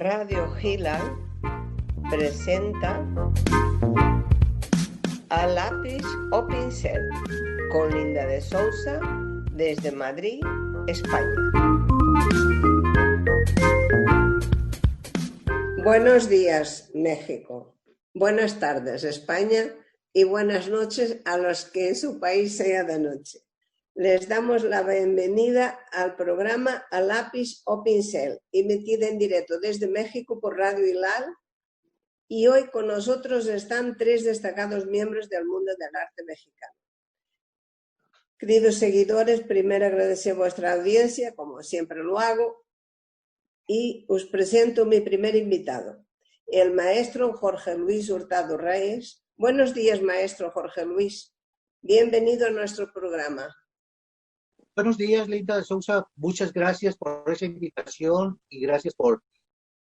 Radio Hilal presenta A lápiz o pincel con Linda de Sousa desde Madrid, España. Buenos días, México. Buenas tardes, España, y buenas noches a los que en su país sea de noche. Les damos la bienvenida al programa A lápiz o pincel, emitido en directo desde México por Radio Hilal. Y hoy con nosotros están tres destacados miembros del mundo del arte mexicano. Queridos seguidores, primero agradecer vuestra audiencia, como siempre lo hago, y os presento mi primer invitado, el maestro Jorge Luis Hurtado Reyes. Buenos días, maestro Jorge Luis. Bienvenido a nuestro programa. Buenos días, Linda de Sousa. Muchas gracias por esa invitación y gracias por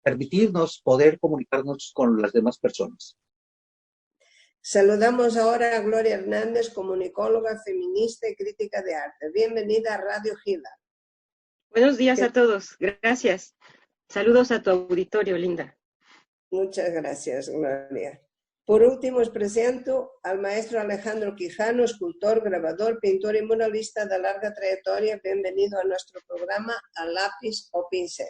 permitirnos poder comunicarnos con las demás personas. Saludamos ahora a Gloria Hernández, comunicóloga, feminista y crítica de arte. Bienvenida a Radio Hilal. Buenos días a todos. Gracias. Saludos a tu auditorio, Linda. Muchas gracias, Gloria. Por último, os presento al maestro Alejandro Quijano, escultor, grabador, pintor y muralista de larga trayectoria. Bienvenido a nuestro programa A lápiz o pincel.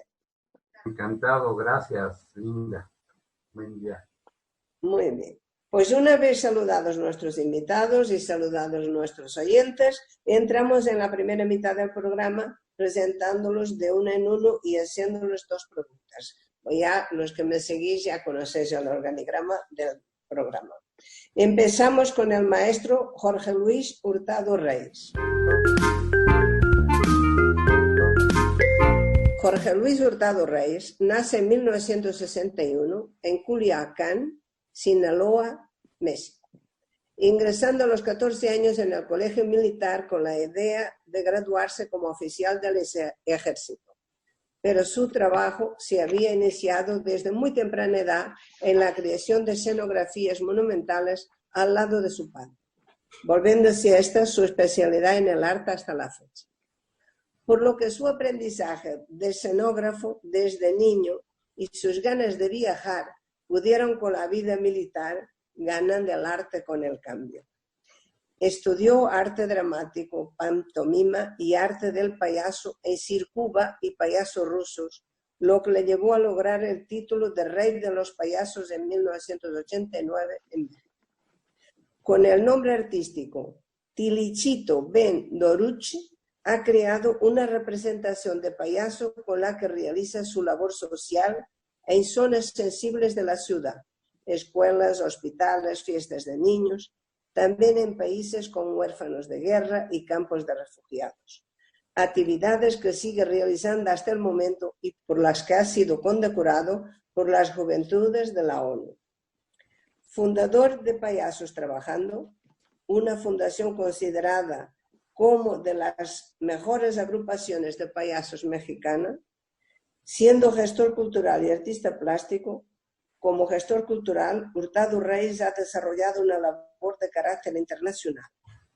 Encantado, gracias, Linda. Buen día. Muy bien. Pues una vez saludados nuestros invitados y saludados nuestros oyentes, entramos en la primera mitad del programa presentándolos de uno en uno y haciéndoles dos preguntas. Ya los que me seguís ya conocéis el organigrama del programa. Empezamos con el maestro Jorge Luis Hurtado Reyes. Jorge Luis Hurtado Reyes nace en 1961 en Culiacán, Sinaloa, México, ingresando a los 14 años en el colegio militar con la idea de graduarse como oficial del ejército. Pero su trabajo se había iniciado desde muy temprana edad en la creación de escenografías monumentales al lado de su padre, volviéndose esta su especialidad en el arte hasta la fecha. Por lo que su aprendizaje de escenógrafo desde niño y sus ganas de viajar pudieron con la vida militar ganar el arte con el cambio. Estudió arte dramático, pantomima y arte del payaso en Circuba y payasos rusos, lo que le llevó a lograr el título de Rey de los Payasos en 1989 en México. Con el nombre artístico Tilichito Ben Doruchi, ha creado una representación de payaso con la que realiza su labor social en zonas sensibles de la ciudad, escuelas, hospitales, fiestas de niños, también en países con huérfanos de guerra y campos de refugiados. Actividades que sigue realizando hasta el momento y por las que ha sido condecorado por las Juventudes de la ONU. Fundador de Payasos Trabajando, una fundación considerada como de las mejores agrupaciones de payasos mexicanas, siendo gestor cultural y artista plástico. Como gestor cultural, Hurtado Reyes ha desarrollado una labor de carácter internacional.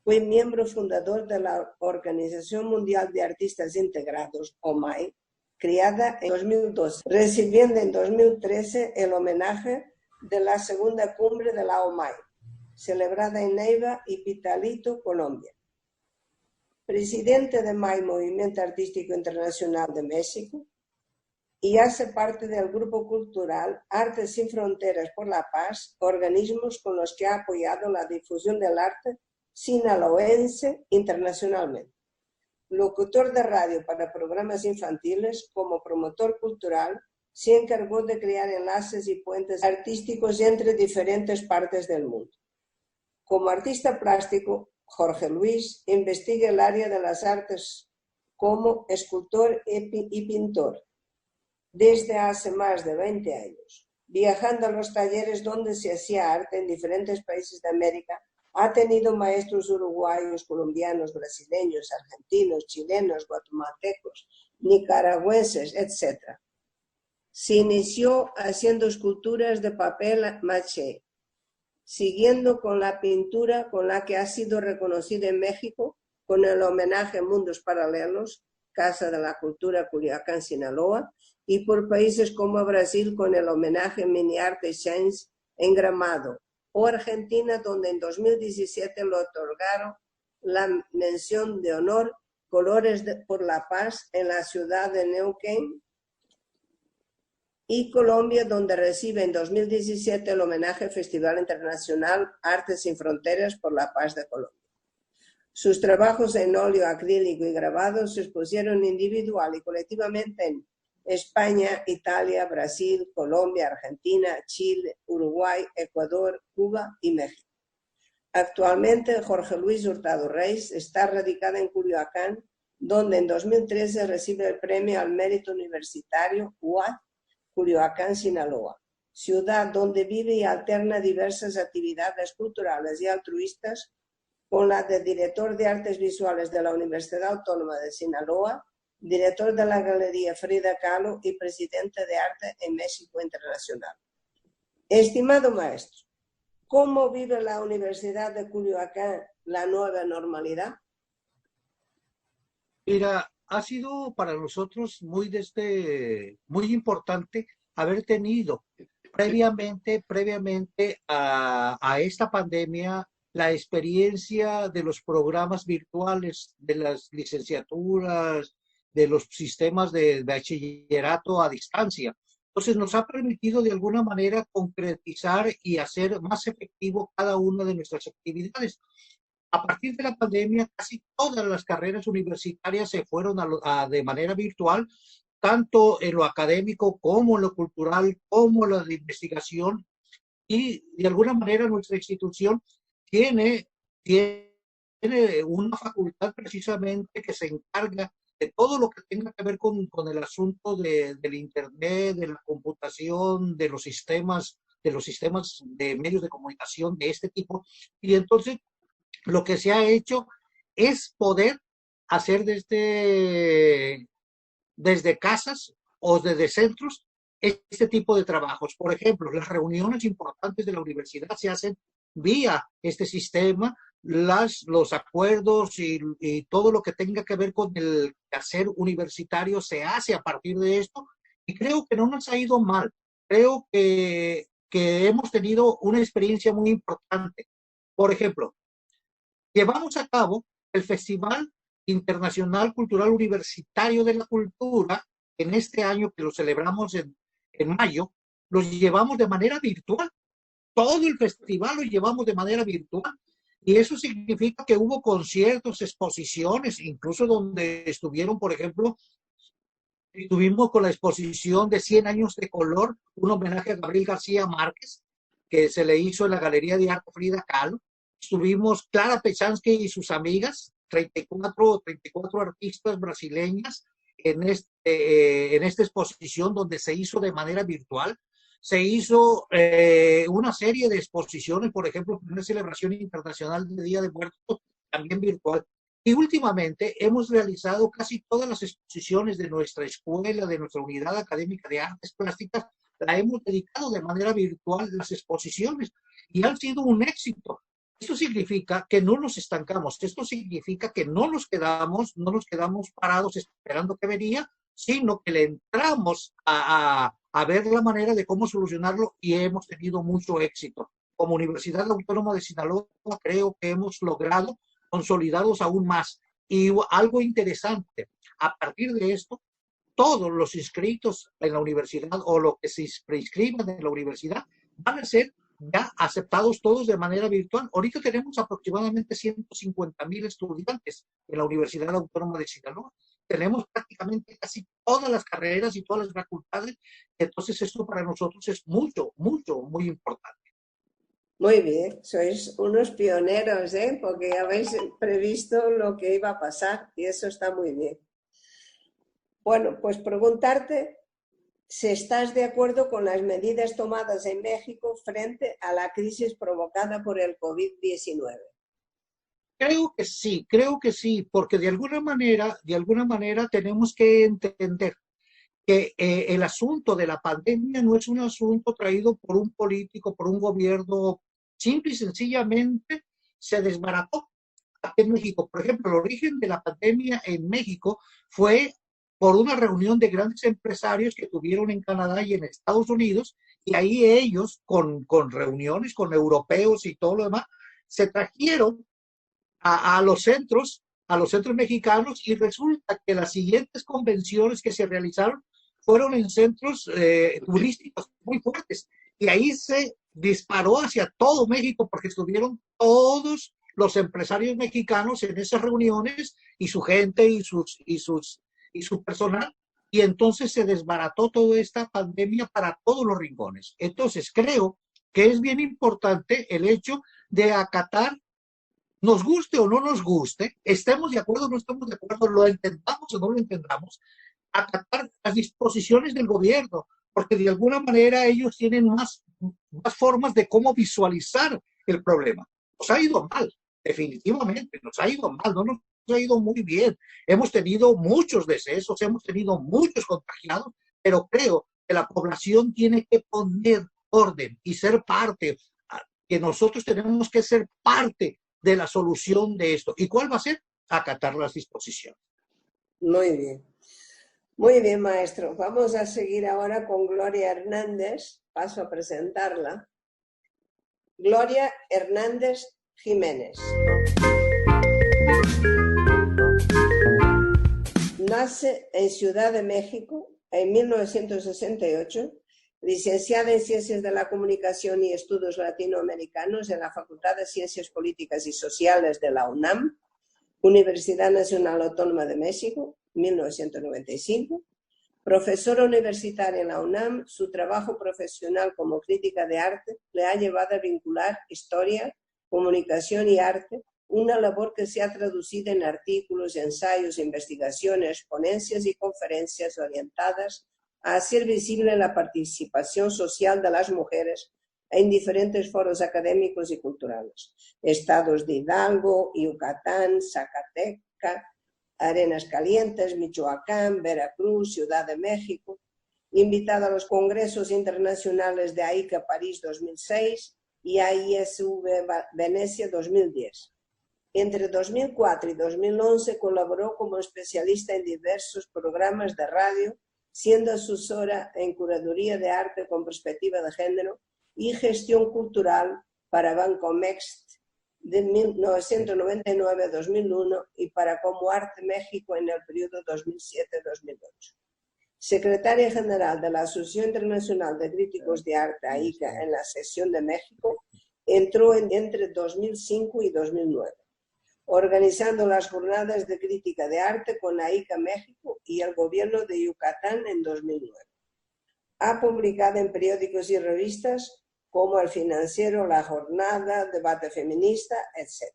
Fue miembro fundador de la Organización Mundial de Artistas Integrados, OMAI, creada en 2012, recibiendo en 2013 el homenaje de la segunda cumbre de la OMAI, celebrada en Neiva y Pitalito, Colombia. Presidente de MAI, Movimiento Artístico Internacional de México, y hace parte del grupo cultural Artes Sin Fronteras por la Paz, organismos con los que ha apoyado la difusión del arte sinaloense internacionalmente. Locutor de radio para programas infantiles, como promotor cultural, se encargó de crear enlaces y puentes artísticos entre diferentes partes del mundo. Como artista plástico, Jorge Luis investiga el área de las artes como escultor y pintor desde hace más de 20 años. Viajando a los talleres donde se hacía arte en diferentes países de América, ha tenido maestros uruguayos, colombianos, brasileños, argentinos, chilenos, guatemaltecos, nicaragüenses, etc. Se inició haciendo esculturas de papel maché, siguiendo con la pintura con la que ha sido reconocido en México con el homenaje Mundos Paralelos, Casa de la Cultura Culiacán, Sinaloa, y por países como Brasil con el homenaje Mini Arte Chance en Gramado, o Argentina, donde en 2017 le otorgaron la mención de honor Colores por la Paz en la ciudad de Neuquén, y Colombia, donde recibe en 2017 el homenaje Festival Internacional Artes Sin Fronteras por la Paz de Colombia. Sus trabajos en óleo, acrílico y grabado se expusieron individual y colectivamente en España, Italia, Brasil, Colombia, Argentina, Chile, Uruguay, Ecuador, Cuba y México. Actualmente, Jorge Luis Hurtado Reis está radicada en Culiacán, donde en 2013 recibe el Premio al Mérito Universitario UAT Culiacán, Sinaloa, ciudad donde vive y alterna diversas actividades culturales y altruistas con la de director de artes visuales de la Universidad Autónoma de Sinaloa, director de la Galería Frida Kahlo y presidente de arte en México Internacional. Estimado maestro, ¿cómo vive la Universidad de Culiacán la nueva normalidad? Mira, ha sido para nosotros muy importante haber tenido previamente a esta pandemia la experiencia de los programas virtuales, de las licenciaturas, de los sistemas de bachillerato a distancia. Entonces nos ha permitido de alguna manera concretizar y hacer más efectivo cada una de nuestras actividades. A partir de la pandemia, casi todas las carreras universitarias se fueron de manera virtual, tanto en lo académico como en lo cultural, como en la de investigación, y de alguna manera nuestra institución tiene una facultad precisamente que se encarga de todo lo que tenga que ver con el asunto del Internet, de la computación, de los sistemas de medios de comunicación de este tipo. Y entonces lo que se ha hecho es poder hacer desde casas o desde centros este tipo de trabajos. Por ejemplo, las reuniones importantes de la universidad se hacen vía este sistema, los acuerdos y todo lo que tenga que ver con el hacer universitario se hace a partir de esto, y creo que no nos ha ido mal. Creo que hemos tenido una experiencia muy importante. Por ejemplo, llevamos a cabo el Festival Internacional Cultural Universitario de la Cultura en este año, que lo celebramos en mayo. Los llevamos de manera virtual. Todo el festival lo llevamos de manera virtual. Y eso significa que hubo conciertos, exposiciones, incluso donde estuvieron, por ejemplo, estuvimos con la exposición de 100 años de color, un homenaje a Gabriel García Márquez, que se le hizo en la Galería de Arte Frida Kahlo. Estuvimos Clara Pechansky y sus amigas, 34 artistas brasileñas en esta exposición, donde se hizo de manera virtual. Se hizo una serie de exposiciones, por ejemplo, una celebración internacional del Día de Muertos, también virtual. Y últimamente hemos realizado casi todas las exposiciones de nuestra escuela, de nuestra unidad académica de artes plásticas, la hemos dedicado de manera virtual las exposiciones, y han sido un éxito. Esto significa que no nos estancamos, esto significa que no nos quedamos parados esperando que venía, sino que le entramos a ver la manera de cómo solucionarlo, y hemos tenido mucho éxito. Como Universidad Autónoma de Sinaloa creo que hemos logrado consolidarlos aún más. Y algo interesante, a partir de esto, todos los inscritos en la universidad o los que se preinscriban en la universidad van a ser ya aceptados todos de manera virtual. Ahorita tenemos aproximadamente 150,000 estudiantes en la Universidad Autónoma de Sinaloa. Tenemos prácticamente casi todas las carreras y todas las facultades. Entonces esto para nosotros es muy importante. Muy bien, sois unos pioneros, porque habéis previsto lo que iba a pasar y eso está muy bien. Bueno, pues preguntarte si estás de acuerdo con las medidas tomadas en México frente a la crisis provocada por el COVID-19. Creo que sí, porque de alguna manera tenemos que entender que el asunto de la pandemia no es un asunto traído por un político, por un gobierno. Simple y sencillamente se desbarató aquí en México. Por ejemplo, el origen de la pandemia en México fue por una reunión de grandes empresarios que tuvieron en Canadá y en Estados Unidos, y ahí ellos, con reuniones con europeos y todo lo demás, se trajeron a los centros mexicanos, y resulta que las siguientes convenciones que se realizaron fueron en centros turísticos muy fuertes, y ahí se disparó hacia todo México porque estuvieron todos los empresarios mexicanos en esas reuniones y su gente y su personal, y entonces se desbarató toda esta pandemia para todos los rincones. Entonces creo que es bien importante el hecho de acatar, nos guste o no nos guste, estemos de acuerdo o no estemos de acuerdo, lo entendamos o no lo entendamos, acatar las disposiciones del gobierno, porque de alguna manera ellos tienen más formas de cómo visualizar el problema. Nos ha ido mal, definitivamente, nos ha ido mal, no nos ha ido muy bien. Hemos tenido muchos decesos, hemos tenido muchos contagiados, pero creo que la población tiene que poner orden y ser parte, que nosotros tenemos que ser parte de la solución de esto. ¿Y cuál va a ser? Acatar las disposiciones. Muy bien. Muy bien, maestro. Vamos a seguir ahora con Gloria Hernández. Paso a presentarla. Gloria Hernández Jiménez. Nace en Ciudad de México en 1968, licenciada en Ciencias de la Comunicación y Estudios Latinoamericanos en la Facultad de Ciencias Políticas y Sociales de la UNAM, Universidad Nacional Autónoma de México, 1995. Profesora universitaria en la UNAM, su trabajo profesional como crítica de arte le ha llevado a vincular historia, comunicación y arte, una labor que se ha traducido en artículos, ensayos, investigaciones, ponencias y conferencias orientadas a hacer visible la participación social de las mujeres en diferentes foros académicos y culturales. Estados de Hidalgo, Yucatán, Zacatecas, Arenas Calientes, Michoacán, Veracruz, Ciudad de México. Invitada a los congresos internacionales de AICA París 2006 y AISV Venecia 2010. Entre 2004 y 2011 colaboró como especialista en diversos programas de radio, siendo asesora en curaduría de arte con perspectiva de género y gestión cultural para Bancomext de 1999 a 2001 y para Como Arte México en el periodo 2007-2008. Secretaria general de la Asociación Internacional de Críticos de Arte, AICA, en la sección de México, entró entre 2005 y 2009, organizando las jornadas de crítica de arte con AICA México y el gobierno de Yucatán en 2009. Ha publicado en periódicos y revistas como El Financiero, La Jornada, Debate Feminista, etc.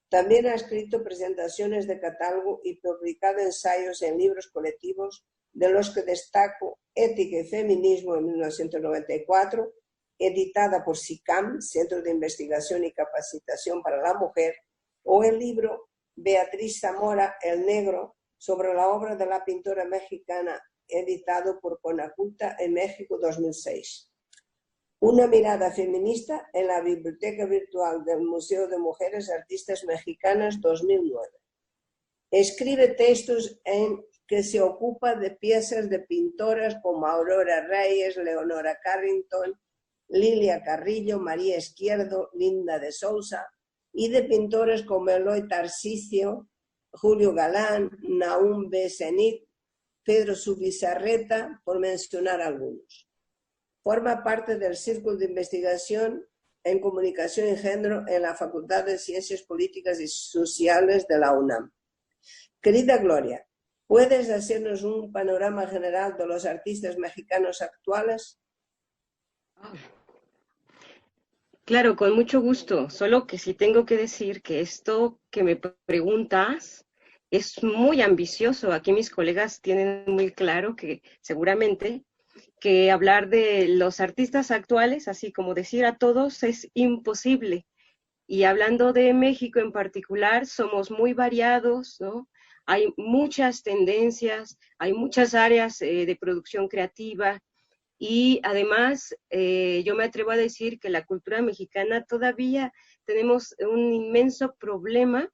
También ha escrito presentaciones de catálogo y publicado ensayos en libros colectivos, de los que destaco Ética y Feminismo en 1994, editada por SICAM, Centro de Investigación y Capacitación para la Mujer, o el libro Beatriz Zamora, El Negro, sobre la obra de la pintora mexicana, editado por Conaculta en México 2006. Una mirada feminista en la Biblioteca Virtual del Museo de Mujeres Artistas Mexicanas 2009. Escribe textos en que se ocupa de piezas de pintoras como Aurora Reyes, Leonora Carrington, Lilia Carrillo, María Izquierdo, Linda de Sousa, y de pintores como Eloy Tarsicio, Julio Galán, Nahum B. Zenit, Pedro Subizarreta, por mencionar algunos. Forma parte del Círculo de Investigación en Comunicación y Género en la Facultad de Ciencias Políticas y Sociales de la UNAM. Querida Gloria, ¿puedes hacernos un panorama general de los artistas mexicanos actuales? Claro, con mucho gusto, solo que sí tengo que decir que esto que me preguntas es muy ambicioso. Aquí mis colegas tienen muy claro que seguramente que hablar de los artistas actuales, así como decir a todos, es imposible. Y hablando de México en particular, somos muy variados, ¿no? Hay muchas tendencias, hay muchas áreas de producción creativa, y además yo me atrevo a decir que la cultura mexicana todavía tenemos un inmenso problema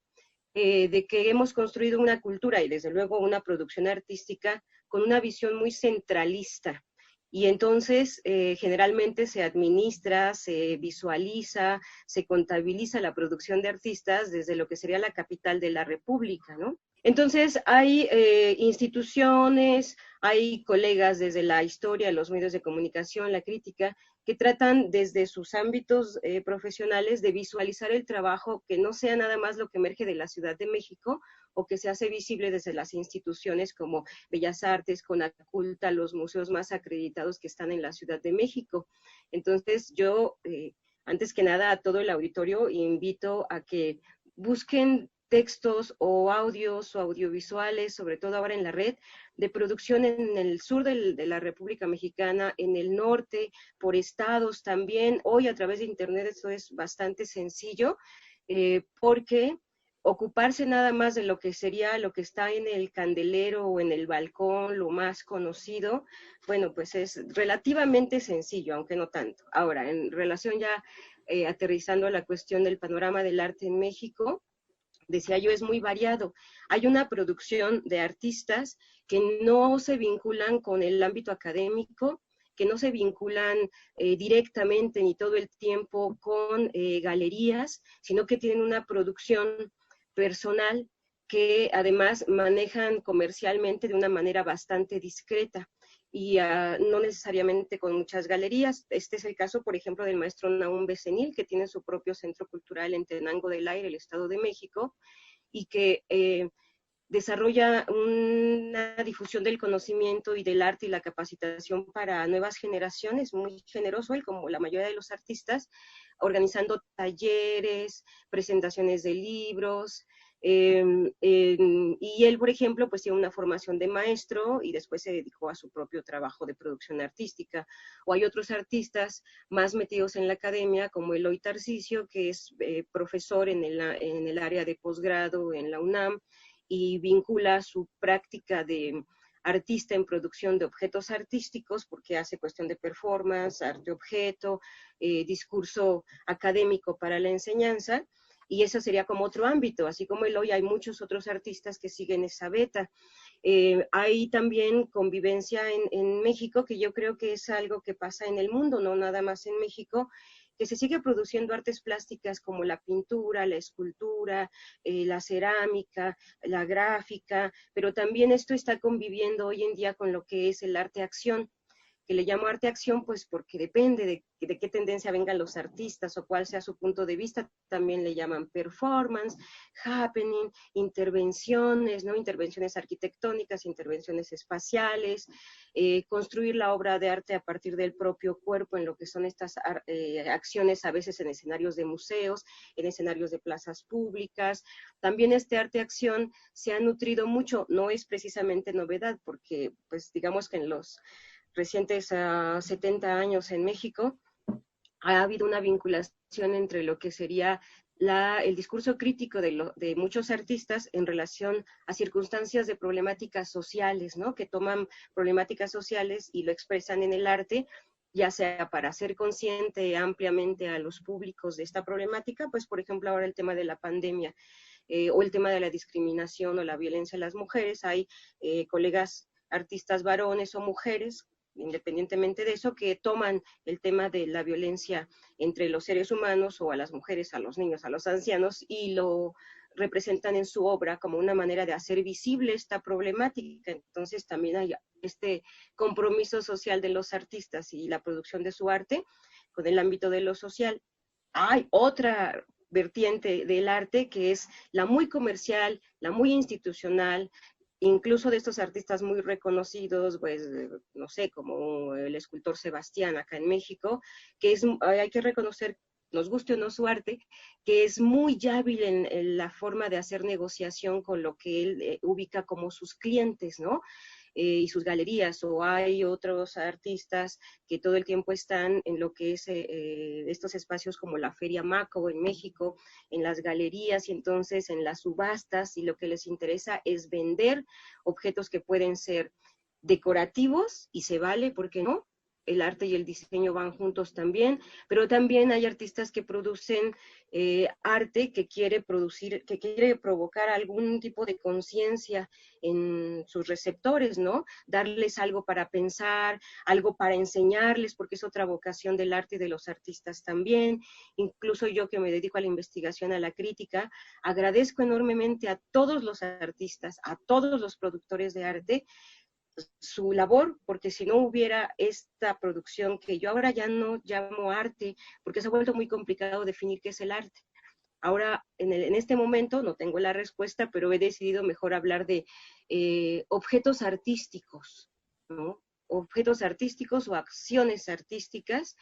de que hemos construido una cultura y desde luego una producción artística con una visión muy centralista. Y entonces generalmente se administra, se visualiza, se contabiliza la producción de artistas desde lo que sería la capital de la República, ¿no? Entonces hay instituciones, hay colegas desde la historia, los medios de comunicación, la crítica, que tratan desde sus ámbitos profesionales de visualizar el trabajo que no sea nada más lo que emerge de la Ciudad de México o que se hace visible desde las instituciones como Bellas Artes, Conaculta, los museos más acreditados que están en la Ciudad de México. Entonces yo, antes que nada, a todo el auditorio invito a que busquen textos o audios o audiovisuales, sobre todo ahora en la red, de producción en el sur de la República Mexicana, en el norte, por estados también. Hoy a través de internet esto es bastante sencillo, porque ocuparse nada más de lo que sería lo que está en el candelero o en el balcón, lo más conocido, bueno, pues es relativamente sencillo, aunque no tanto. Ahora, en relación ya aterrizando a la cuestión del panorama del arte en México, decía yo, es muy variado. Hay una producción de artistas que no se vinculan con el ámbito académico, que no se vinculan directamente ni todo el tiempo con galerías, sino que tienen una producción personal que además manejan comercialmente de una manera bastante discreta y no necesariamente con muchas galerías. Este es el caso, por ejemplo, del maestro Nahum Becenil, que tiene su propio centro cultural en Tenango del Aire, el Estado de México, y que desarrolla una difusión del conocimiento y del arte y la capacitación para nuevas generaciones, muy generoso él, como la mayoría de los artistas, organizando talleres, presentaciones de libros, y él, por ejemplo, pues tiene una formación de maestro y después se dedicó a su propio trabajo de producción artística. O hay otros artistas más metidos en la academia, como Eloy Tarcisio, que es profesor en el área de posgrado en la UNAM y vincula su práctica de artista en producción de objetos artísticos, porque hace cuestión de performance, arte-objeto, discurso académico para la enseñanza, y eso sería como otro ámbito, así como Eloy, hay muchos otros artistas que siguen esa beta. Hay también convivencia en México, que yo creo que es algo que pasa en el mundo, no nada más en México, que se sigue produciendo artes plásticas como la pintura, la escultura, la cerámica, la gráfica, pero también esto está conviviendo hoy en día con lo que es el arte-acción, que le llamo arte-acción pues porque depende de qué tendencia vengan los artistas o cuál sea su punto de vista. También le llaman performance, happening, intervenciones, ¿no? Intervenciones arquitectónicas, intervenciones espaciales, construir la obra de arte a partir del propio cuerpo en lo que son estas acciones a veces en escenarios de museos, en escenarios de plazas públicas. También este arte-acción se ha nutrido mucho, no es precisamente novedad porque pues digamos que en los recientes 70 años en México, ha habido una vinculación entre lo que sería el discurso crítico de muchos artistas en relación a circunstancias de problemáticas sociales, ¿no? Que toman problemáticas sociales y lo expresan en el arte, ya sea para hacer consciente ampliamente a los públicos de esta problemática, pues por ejemplo ahora el tema de la pandemia, o el tema de la discriminación o la violencia a las mujeres. Hay colegas artistas varones o mujeres, independientemente de eso, que toman el tema de la violencia entre los seres humanos o a las mujeres, a los niños, a los ancianos, y lo representan en su obra como una manera de hacer visible esta problemática. Entonces también hay este compromiso social de los artistas y la producción de su arte con el ámbito de lo social. Hay otra vertiente del arte que es la muy comercial, la muy institucional, incluso de estos artistas muy reconocidos, pues, no sé, como el escultor Sebastián acá en México, que hay que reconocer, nos guste o no su arte, que es muy hábil en la forma de hacer negociación con lo que él ubica como sus clientes, ¿no? Y sus galerías, o hay otros artistas que todo el tiempo están en lo que es estos espacios como la Feria Maco en México, en las galerías y entonces en las subastas, y lo que les interesa es vender objetos que pueden ser decorativos, y se vale, ¿por qué no?, el arte y el diseño van juntos también, pero también hay artistas que producen arte que quiere provocar algún tipo de conciencia en sus receptores, ¿no? Darles algo para pensar, algo para enseñarles, porque es otra vocación del arte y de los artistas también. Incluso yo, que me dedico a la investigación, a la crítica, agradezco enormemente a todos los artistas, a todos los productores de arte, su labor, porque si no hubiera esta producción, que yo ahora ya no llamo arte, porque se ha vuelto muy complicado definir qué es el arte. Ahora, en este momento, no tengo la respuesta, pero he decidido mejor hablar de objetos artísticos, ¿no? Objetos artísticos o acciones artísticas,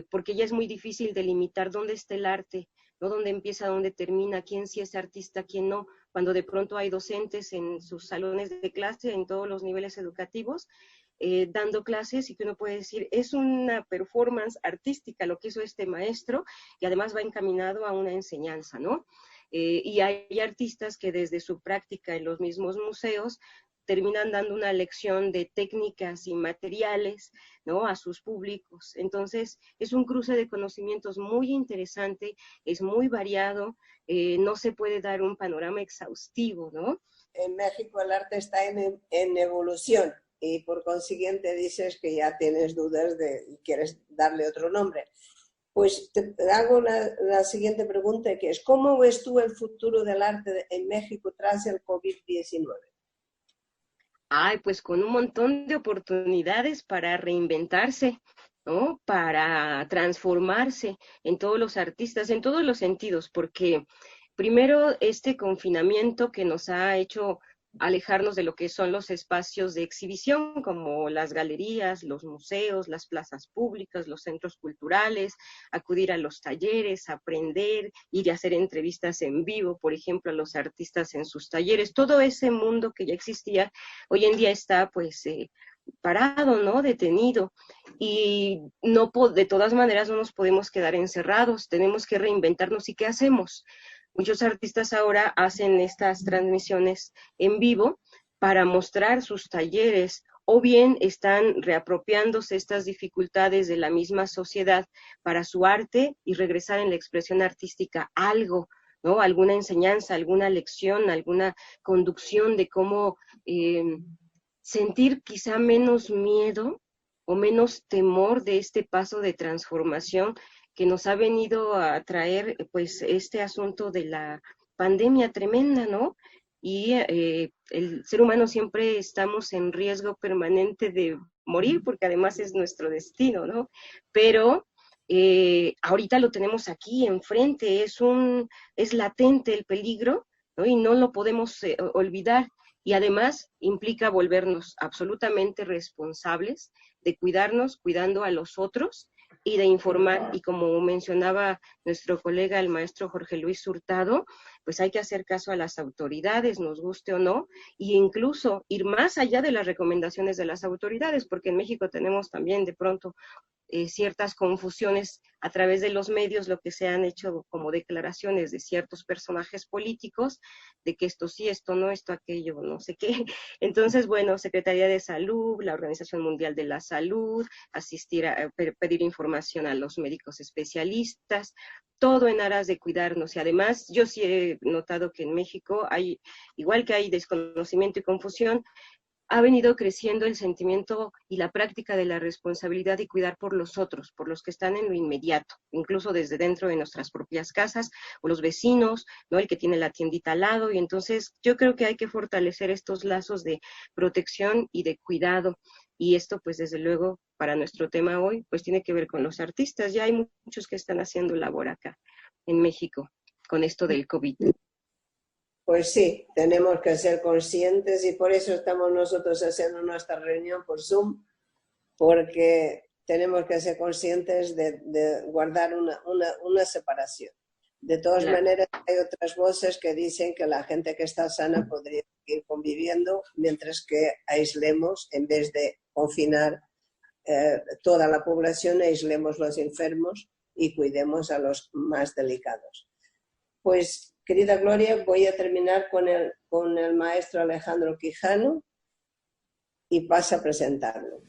porque ya es muy difícil delimitar dónde está el arte, ¿no? Dónde empieza, dónde termina, quién sí es artista, quién no, cuando de pronto hay docentes en sus salones de clase, en todos los niveles educativos, dando clases, y que uno puede decir, es una performance artística lo que hizo este maestro, y además va encaminado a una enseñanza, ¿no? Y hay artistas que desde su práctica en los mismos museos terminan dando una lección de técnicas y materiales, ¿no?, a sus públicos. Entonces, es un cruce de conocimientos muy interesante, es muy variado, no se puede dar un panorama exhaustivo, ¿no? En México el arte está en evolución, y por consiguiente dices que ya tienes dudas y quieres darle otro nombre. Pues te hago la siguiente pregunta, que es, ¿cómo ves tú el futuro del arte en México tras el COVID-19? Ay, pues con un montón de oportunidades para reinventarse, ¿no? Para transformarse en todos los artistas, en todos los sentidos, porque primero este confinamiento que nos ha hecho alejarnos de lo que son los espacios de exhibición, como las galerías, los museos, las plazas públicas, los centros culturales, acudir a los talleres, aprender, ir a hacer entrevistas en vivo, por ejemplo, a los artistas en sus talleres. Todo ese mundo que ya existía, hoy en día está pues parado, ¿no? Detenido. Y no, de todas maneras no nos podemos quedar encerrados, tenemos que reinventarnos. ¿Y qué hacemos? Muchos artistas ahora hacen estas transmisiones en vivo para mostrar sus talleres, o bien están reapropiándose estas dificultades de la misma sociedad para su arte y regresar en la expresión artística algo, ¿no? Alguna enseñanza, alguna lección, alguna conducción de cómo sentir quizá menos miedo o menos temor de este paso de transformación que nos ha venido a traer pues este asunto de la pandemia tremenda, ¿no? Y el ser humano siempre estamos en riesgo permanente de morir, porque además es nuestro destino, ¿no? Pero ahorita lo tenemos aquí enfrente, es latente el peligro, ¿no? Y no lo podemos olvidar. Y además implica volvernos absolutamente responsables de cuidarnos, cuidando a los otros, y de informar. Y como mencionaba nuestro colega, el maestro Jorge Luis Hurtado, pues hay que hacer caso a las autoridades, nos guste o no, e incluso ir más allá de las recomendaciones de las autoridades, porque en México tenemos también de pronto ciertas confusiones a través de los medios, lo que se han hecho como declaraciones de ciertos personajes políticos, de que esto sí, esto no, esto aquello, no sé qué. Entonces, bueno, Secretaría de Salud, la Organización Mundial de la Salud, asistir a pedir información a los médicos especialistas, todo en aras de cuidarnos. Y además, yo sí he notado que en México hay, igual que hay desconocimiento y confusión, ha venido creciendo el sentimiento y la práctica de la responsabilidad y cuidar por los otros, por los que están en lo inmediato, incluso desde dentro de nuestras propias casas, o los vecinos, ¿no? El que tiene la tiendita al lado. Y entonces yo creo que hay que fortalecer estos lazos de protección y de cuidado. Y esto, pues desde luego, para nuestro tema hoy, pues tiene que ver con los artistas. Ya hay muchos que están haciendo labor acá en México con esto del COVID. Pues sí, tenemos que ser conscientes, y por eso estamos nosotros haciendo nuestra reunión por Zoom, porque tenemos que ser conscientes de guardar una separación. De todas maneras, hay otras voces que dicen que la gente que está sana podría seguir conviviendo mientras que aislemos, en vez de confinar toda la población, aislemos los enfermos y cuidemos a los más delicados. Pues, querida Gloria, voy a terminar con el maestro Alejandro Quijano y paso a presentarlo.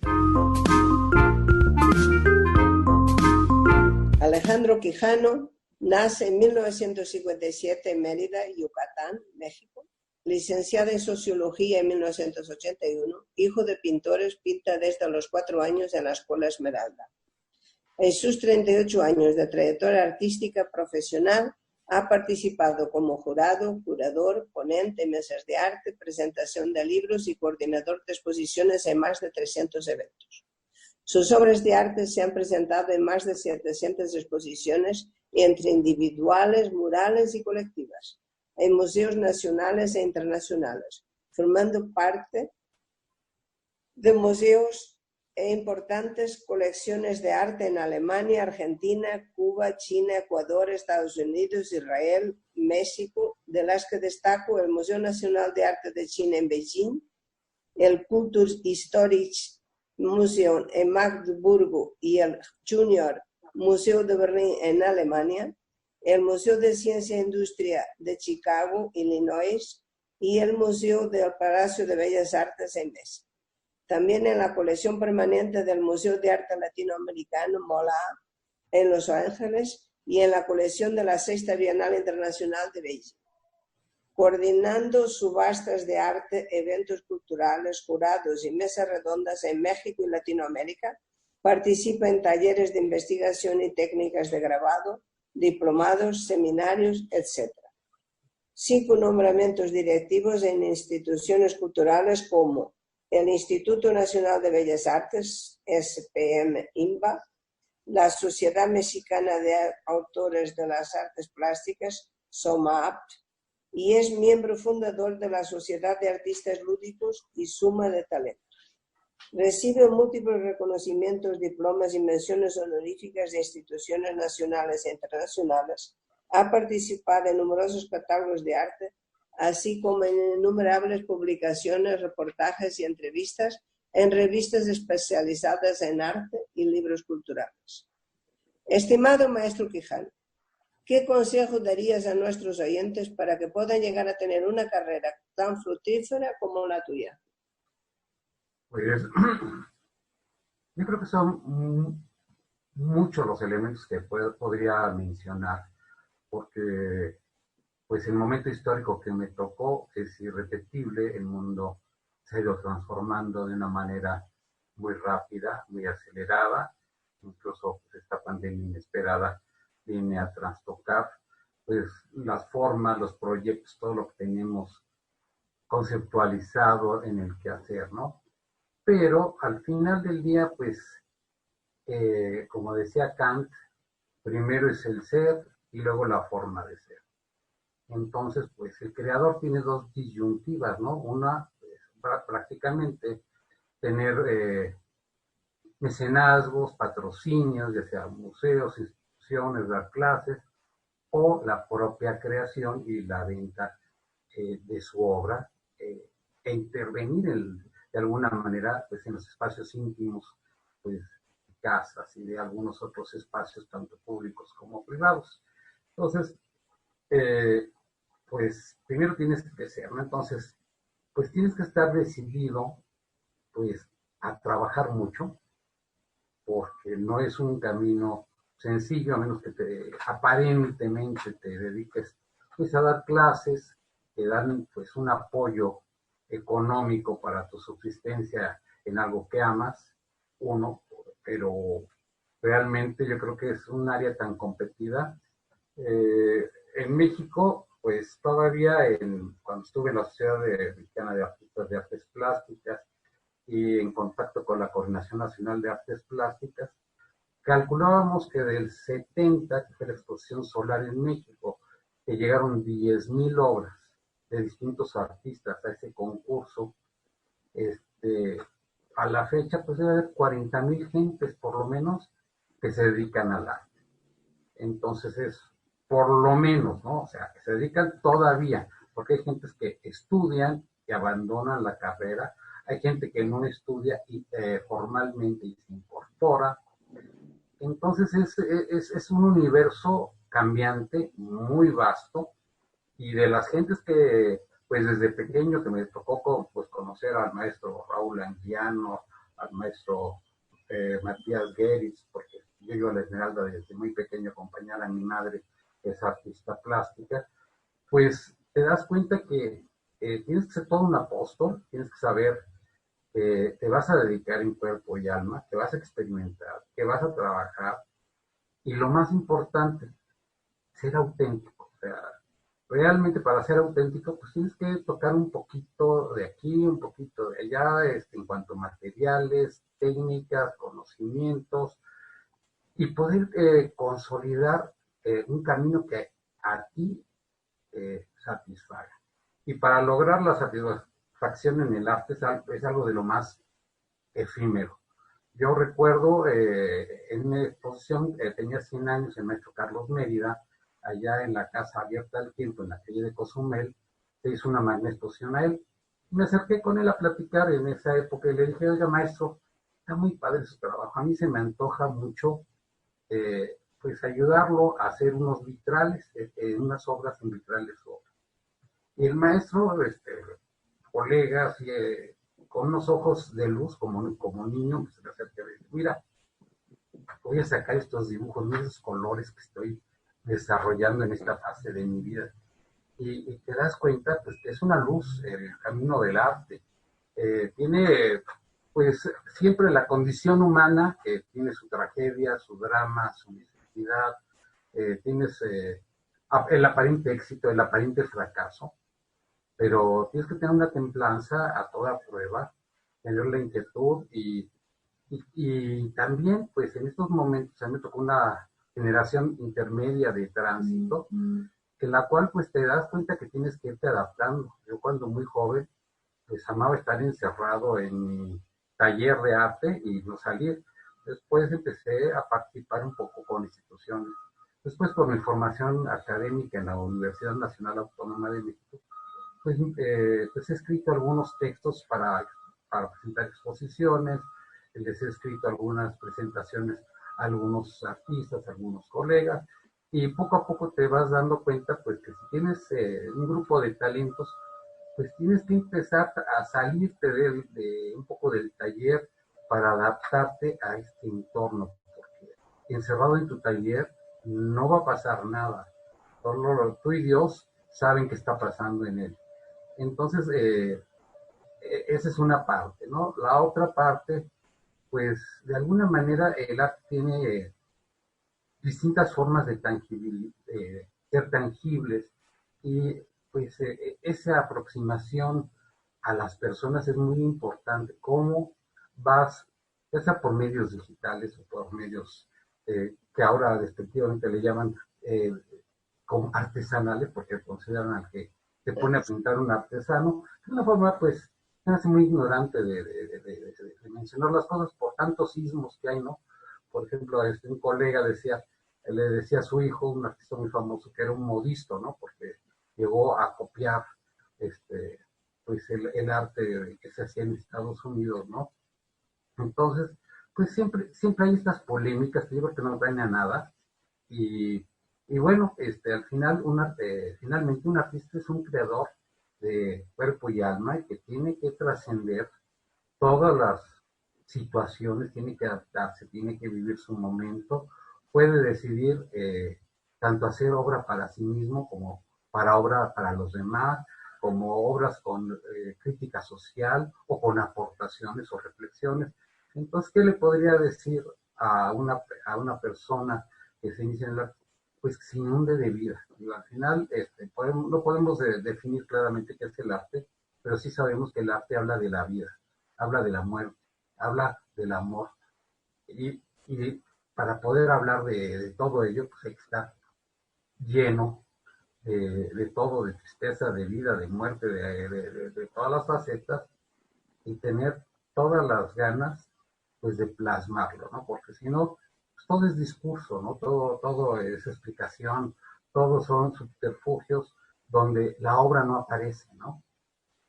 Alejandro Quijano nace en 1957 en Mérida, Yucatán, México. Licenciado en Sociología en 1981, hijo de pintores, pinta desde los 4 años en la Escuela Esmeralda. En sus 38 años de trayectoria artística profesional, ha participado como jurado, curador, ponente en mesas de arte, presentación de libros y coordinador de exposiciones en más de 300 eventos. Sus obras de arte se han presentado en más de 700 exposiciones entre individuales, murales y colectivas, en museos nacionales e internacionales, formando parte de museos e importantes colecciones de arte en Alemania, Argentina, Cuba, China, Ecuador, Estados Unidos, Israel, México, de las que destaco el Museo Nacional de Arte de China en Beijing, el Kulturhistorisches Museum en Magdeburgo y el Junior Museo de Berlín en Alemania, el Museo de Ciencia e Industria de Chicago, Illinois, y el Museo del Palacio de Bellas Artes en México. También en la colección permanente del Museo de Arte Latinoamericano, MoLA, en Los Ángeles, y en la colección de la Sexta Bienal Internacional de Beijing. Coordinando subastas de arte, eventos culturales, jurados y mesas redondas en México y Latinoamérica, participa en talleres de investigación y técnicas de grabado, diplomados, seminarios, etc. 5 nombramientos directivos en instituciones culturales como el Instituto Nacional de Bellas Artes, SPM-INBA, la Sociedad Mexicana de Autores de las Artes Plásticas, SOMAAPT, y es miembro fundador de la Sociedad de Artistas Lúdicos y Suma de Talentos. Recibe múltiples reconocimientos, diplomas y menciones honoríficas de instituciones nacionales e internacionales. Ha participado en numerosos catálogos de arte, así como en innumerables publicaciones, reportajes y entrevistas en revistas especializadas en arte y libros culturales. Estimado maestro Quijano, ¿qué consejo darías a nuestros oyentes para que puedan llegar a tener una carrera tan fructífera como la tuya? Pues yo creo que son muchos los elementos que podría mencionar, porque pues el momento histórico que me tocó es irrepetible. El mundo se ha ido transformando de una manera muy rápida, muy acelerada. Incluso pues, esta pandemia inesperada viene a trastocar pues, las formas, los proyectos, todo lo que tenemos conceptualizado en el quehacer, ¿no? Pero al final del día, pues, como decía Kant, primero es el ser y luego la forma de ser. Entonces, pues el creador tiene 2 disyuntivas, ¿no? Una, pues, prácticamente tener mecenazgos, patrocinios, ya sea museos, instituciones, dar clases, o la propia creación y la venta de su obra, e intervenir de alguna manera pues, en los espacios íntimos, pues casas y de algunos otros espacios, tanto públicos como privados. Entonces, pues primero tienes que ser, ¿no? Entonces, pues tienes que estar decidido, pues, a trabajar mucho, porque no es un camino sencillo, a menos que aparentemente te dediques, pues, a dar clases, que dan, pues, un apoyo económico para tu subsistencia en algo que amas, pero realmente yo creo que es un área tan competida. En México, pues todavía cuando estuve en la Sociedad Mexicana de Artistas de Artes Plásticas y en contacto con la Coordinación Nacional de Artes Plásticas, calculábamos que del 70, que fue la exposición solar en México, que llegaron 10,000 obras de distintos artistas a ese concurso, a la fecha pues debe haber 40,000 gentes por lo menos que se dedican al arte. Entonces es por lo menos, ¿no? O sea, que se dedican todavía, porque hay gentes que estudian y abandonan la carrera, hay gente que no estudia formalmente y se incorpora. Entonces es un universo cambiante, muy vasto, y de las gentes que, pues desde pequeño que me tocó pues, conocer al maestro Raúl Anguiano, al maestro Matías Geritz, porque yo iba a la Esmeralda desde muy pequeño a acompañar a mi madre, que es artista plástica, pues te das cuenta que tienes que ser todo un apóstol, tienes que saber que te vas a dedicar en cuerpo y alma, que vas a experimentar, que vas a trabajar, y lo más importante, ser auténtico. O sea, realmente para ser auténtico, pues tienes que tocar un poquito de aquí, un poquito de allá, en cuanto a materiales, técnicas, conocimientos, y poder consolidar un camino que a ti satisfaga. Y para lograr la satisfacción en el arte es algo de lo más efímero. Yo recuerdo en una exposición, tenía 100 años el maestro Carlos Mérida, allá en la Casa Abierta del Tiempo, en la calle de Cozumel, se hizo una magna exposición a él. Me acerqué con él a platicar en esa época y le dije, oiga maestro, está muy padre su trabajo, a mí se me antoja mucho pues ayudarlo a hacer unos vitrales, unas obras en vitrales. Y el maestro, colega, así, con unos ojos de luz, como niño, pues se me acerca y dice, mira, voy a sacar estos dibujos, mira esos colores que estoy desarrollando en esta fase de mi vida. Y te das cuenta, pues, que es una luz, el camino del arte. Tiene, pues, siempre la condición humana, que tiene su tragedia, su drama, su necesidad, tienes el aparente éxito, el aparente fracaso, pero tienes que tener una templanza a toda prueba, tener la inquietud y también, pues en estos momentos, a mí me tocó una generación intermedia de tránsito, en la cual pues te das cuenta que tienes que irte adaptando. Yo cuando muy joven, pues amaba estar encerrado en mi taller de arte y no salir. Después empecé a participar un poco con instituciones. Después por mi formación académica en la Universidad Nacional Autónoma de México, pues he escrito algunos textos para presentar exposiciones, les he escrito algunas presentaciones a algunos artistas, a algunos colegas, y poco a poco te vas dando cuenta pues que si tienes un grupo de talentos, pues tienes que empezar a salirte de un poco del taller para adaptarte a este entorno, porque encerrado en tu taller no va a pasar nada. Solo tú y Dios saben qué está pasando en él. Entonces, esa es una parte, ¿no? La otra parte, pues, de alguna manera el arte tiene distintas formas de ser tangibles y, pues, esa aproximación a las personas es muy importante. ¿Cómo vas, ya sea por medios digitales o por medios que ahora despectivamente le llaman como artesanales, porque consideran al que se pone a pintar un artesano, de una forma pues me hace muy ignorante de mencionar las cosas por tantos sismos que hay, ¿no? Por ejemplo, un colega le decía a su hijo, un artista muy famoso, que era un modisto, ¿no? Porque llegó a copiar pues el arte que se hacía en Estados Unidos, ¿no? Entonces, pues siempre hay estas polémicas que yo creo que no traen a nada, y, y bueno, al final, finalmente un artista es un creador de cuerpo y alma y que tiene que trascender todas las situaciones, tiene que adaptarse, tiene que vivir su momento, puede decidir tanto hacer obra para sí mismo como para obra para los demás, como obras con crítica social o con aportaciones o reflexiones. Entonces, ¿qué le podría decir a una persona que se inicia en el arte? Pues que se inunde de vida. Y al final no podemos definir claramente qué es el arte, pero sí sabemos que el arte habla de la vida, habla de la muerte, habla del amor. Y para poder hablar de todo ello, pues hay que estar lleno de todo, de tristeza, de vida, de muerte, de todas las facetas, y tener todas las ganas pues de plasmarlo, ¿no? Porque si no, pues todo es discurso, ¿no? Todo es explicación, todos son subterfugios donde la obra no aparece, ¿no?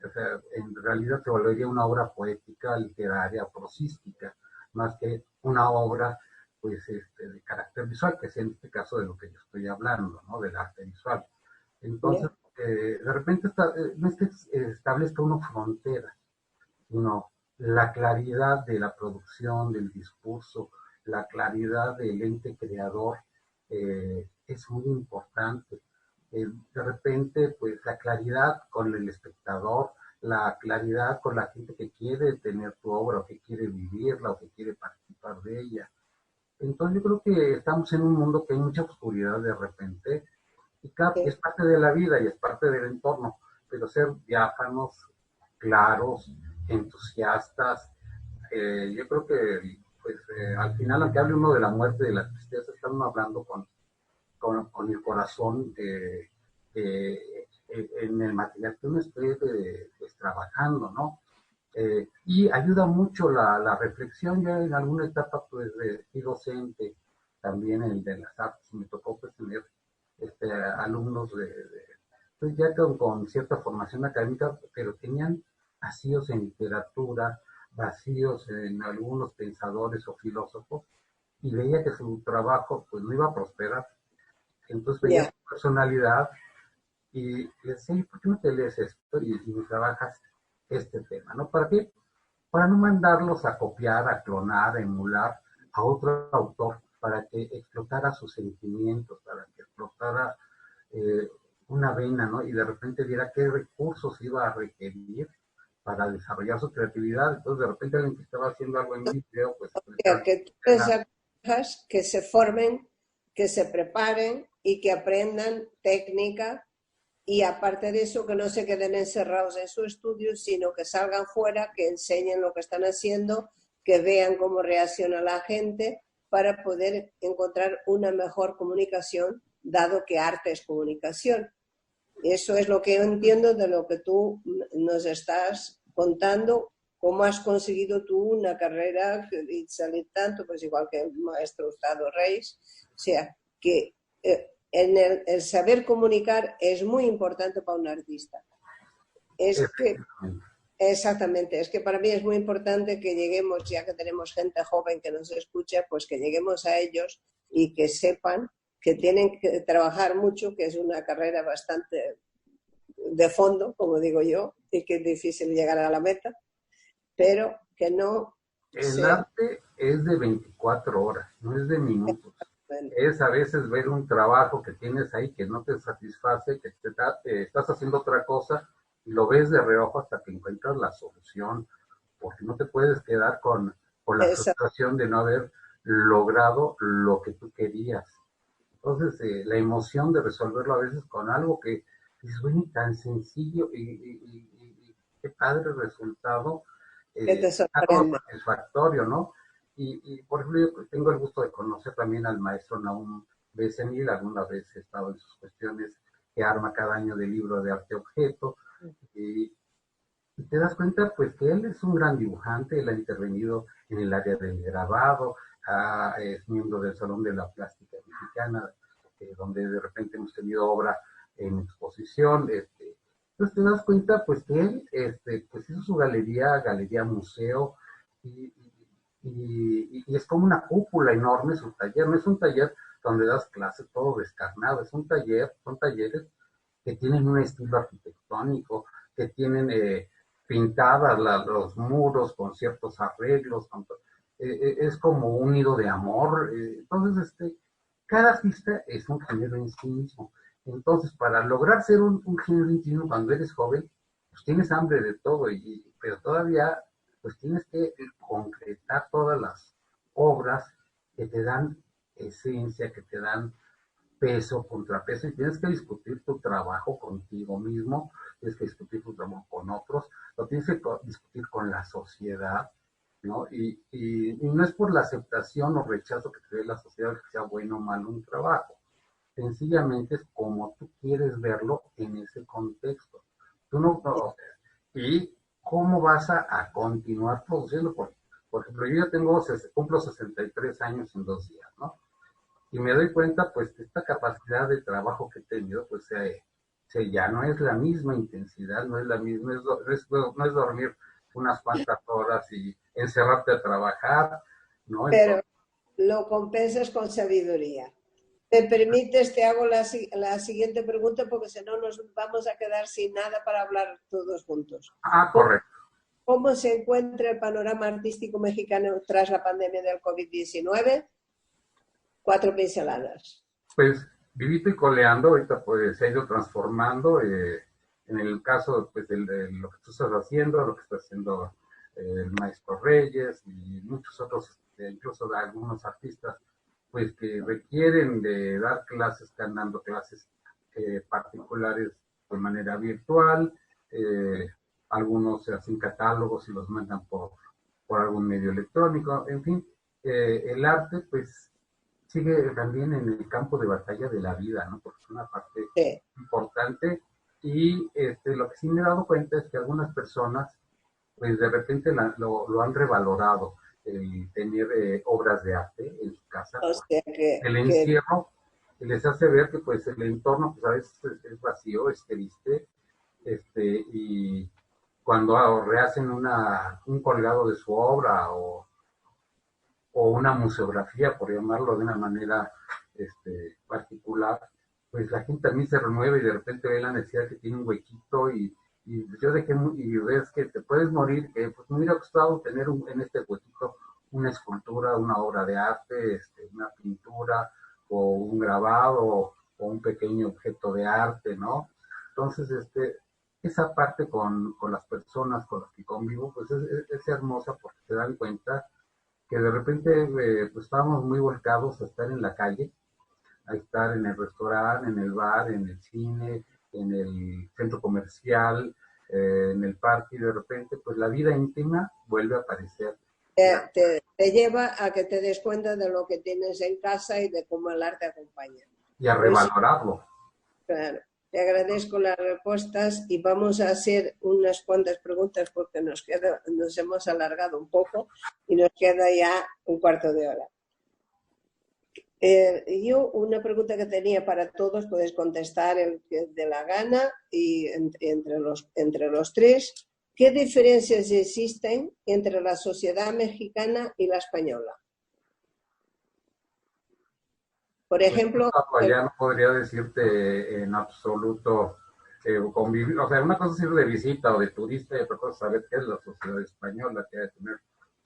O sea, en realidad se volvería una obra poética, literaria, prosística, más que una obra pues de carácter visual, que es en este caso de lo que yo estoy hablando, ¿no? Del arte visual. Entonces, de repente no es que establezca uno fronteras, sino la claridad de la producción, del discurso, la claridad del ente creador es muy importante. De repente, pues la claridad con el espectador, la claridad con la gente que quiere tener tu obra, o que quiere vivirla, o que quiere participar de ella. Entonces yo creo que estamos en un mundo que hay mucha oscuridad de repente, y claro, es parte de la vida y es parte del entorno, pero ser diáfanos, claros, entusiastas, yo creo que pues, al final, aunque hable uno de la muerte, de la tristeza, estamos hablando con el corazón en el material que uno esté pues, trabajando, ¿no? Y ayuda mucho la reflexión. Ya en alguna etapa pues fui docente también en el de las artes, me tocó pues tener alumnos pues ya con cierta formación académica, pero tenían vacíos en literatura, vacíos en algunos pensadores o filósofos, y veía que su trabajo pues no iba a prosperar. Entonces veía su personalidad y le decía, ¿por qué no te lees esto y trabajas este tema? ¿No? ¿Para qué? Para no mandarlos a copiar, a clonar, a emular a otro autor, para que explotara sus sentimientos, para que explotara una vena, ¿no? Y de repente viera qué recursos iba a requerir para desarrollar su creatividad. Entonces, de repente alguien que estaba haciendo algo en video, pues... Que tú les aconsejas que se formen, que se preparen y que aprendan técnica, y aparte de eso que no se queden encerrados en su estudio, sino que salgan fuera, que enseñen lo que están haciendo, que vean cómo reacciona la gente para poder encontrar una mejor comunicación, dado que arte es comunicación. Eso es lo que yo entiendo de lo que tú nos estás contando, cómo has conseguido tú una carrera y salir tanto, pues igual que el maestro Hurtado Reis. O sea, que el saber comunicar es muy importante para un artista. Es que, exactamente, es que para mí es muy importante que lleguemos, ya que tenemos gente joven que nos escucha, pues que lleguemos a ellos y que sepan que tienen que trabajar mucho, que es una carrera bastante de fondo, como digo yo, y que es difícil llegar a la meta, pero que no... El arte es de 24 horas, no es de minutos. Es a veces ver un trabajo que tienes ahí que no te satisface, que estás haciendo otra cosa y lo ves de reojo hasta que encuentras la solución, porque no te puedes quedar con la frustración de no haber logrado lo que tú querías. Entonces, la emoción de resolverlo a veces con algo que es tan sencillo y qué padre resultado, algo satisfactorio, ¿no? Y, por ejemplo, yo tengo el gusto de conocer también al maestro Nahum Bezenil. Alguna vez he estado en sus cuestiones que arma cada año del libro de arte objeto, y te das cuenta pues que él es un gran dibujante. Él ha intervenido en el área del grabado, es miembro del Salón de la Plástica Mexicana, donde de repente hemos tenido obra en exposición. Entonces te das cuenta pues que él pues hizo su galería museo, y es como una cúpula enorme su taller. No es un taller donde das clases todo descarnado, son talleres que tienen un estilo arquitectónico, que tienen pintadas los muros con ciertos arreglos, es como un nido de amor. Entonces, cada artista es un género en sí mismo. Entonces, para lograr ser un género en sí mismo cuando eres joven, pues tienes hambre de todo, pero todavía pues tienes que concretar todas las obras que te dan esencia, que te dan peso, contrapeso, y tienes que discutir tu trabajo contigo mismo, tienes que discutir tu trabajo con otros, lo tienes que discutir con la sociedad, ¿no? Y no es por la aceptación o rechazo que te dé la sociedad que sea bueno o malo un trabajo, sencillamente es como tú quieres verlo en ese contexto. Tú no, y cómo vas a continuar produciendo. Por ejemplo, yo ya cumplo 63 años en 2 días, ¿no? Y me doy cuenta, pues, que esta capacidad de trabajo que he tenido, pues, ya no es la misma intensidad, no es la misma, no es dormir unas cuantas horas y encerrarte a trabajar, ¿no? Pero lo compensas con sabiduría. ¿Me permites? Te hago la siguiente pregunta, porque si no nos vamos a quedar sin nada para hablar todos juntos. Correcto. ¿cómo se encuentra el panorama artístico mexicano tras la pandemia del COVID-19? 4 pinceladas. Pues vivito y coleando, ahorita pues se ha ido transformando. En el caso pues, de lo que tú estás haciendo, lo que está haciendo el maestro Reyes y muchos otros, incluso de algunos artistas, pues que requieren de dar clases, están dando clases particulares de manera virtual. Algunos se hacen catálogos y los mandan por algún medio electrónico. En fin, el arte pues sigue también en el campo de batalla de la vida, ¿no? Porque es una parte importante. Y lo que sí me he dado cuenta es que algunas personas pues de repente lo han revalorado, el tener obras de arte en su casa. O sea el encierro les hace ver que pues el entorno pues a veces es vacío, es triste, y cuando rehacen un colgado de su obra o una museografía, por llamarlo de una manera particular, pues la gente también se renueva y de repente ve la necesidad que tiene un huequito y yo dejé, y ves que te puedes morir, que pues me hubiera gustado tener en este huequito una escultura, una obra de arte, una pintura o un grabado o un pequeño objeto de arte, ¿no? Entonces, esa parte con las personas con las que convivo, pues es hermosa porque se dan cuenta que de repente pues estábamos muy volcados a estar en la calle, a estar en el restaurante, en el bar, en el cine, en el centro comercial, en el parque, y de repente pues la vida íntima vuelve a aparecer. Te lleva a que te des cuenta de lo que tienes en casa y de cómo el arte acompaña. Y a revalorarlo. Claro. Te agradezco las respuestas y vamos a hacer unas cuantas preguntas porque nos hemos alargado un poco y nos queda ya un cuarto de hora. Yo una pregunta que tenía para todos, puedes contestar el que de la gana y entre los tres. ¿Qué diferencias existen entre la sociedad mexicana y la española? Por ejemplo... Ya no podría decirte en absoluto convivir, o sea, una cosa es ir de visita o de turista y otra cosa es saber qué es la sociedad española, que debe tener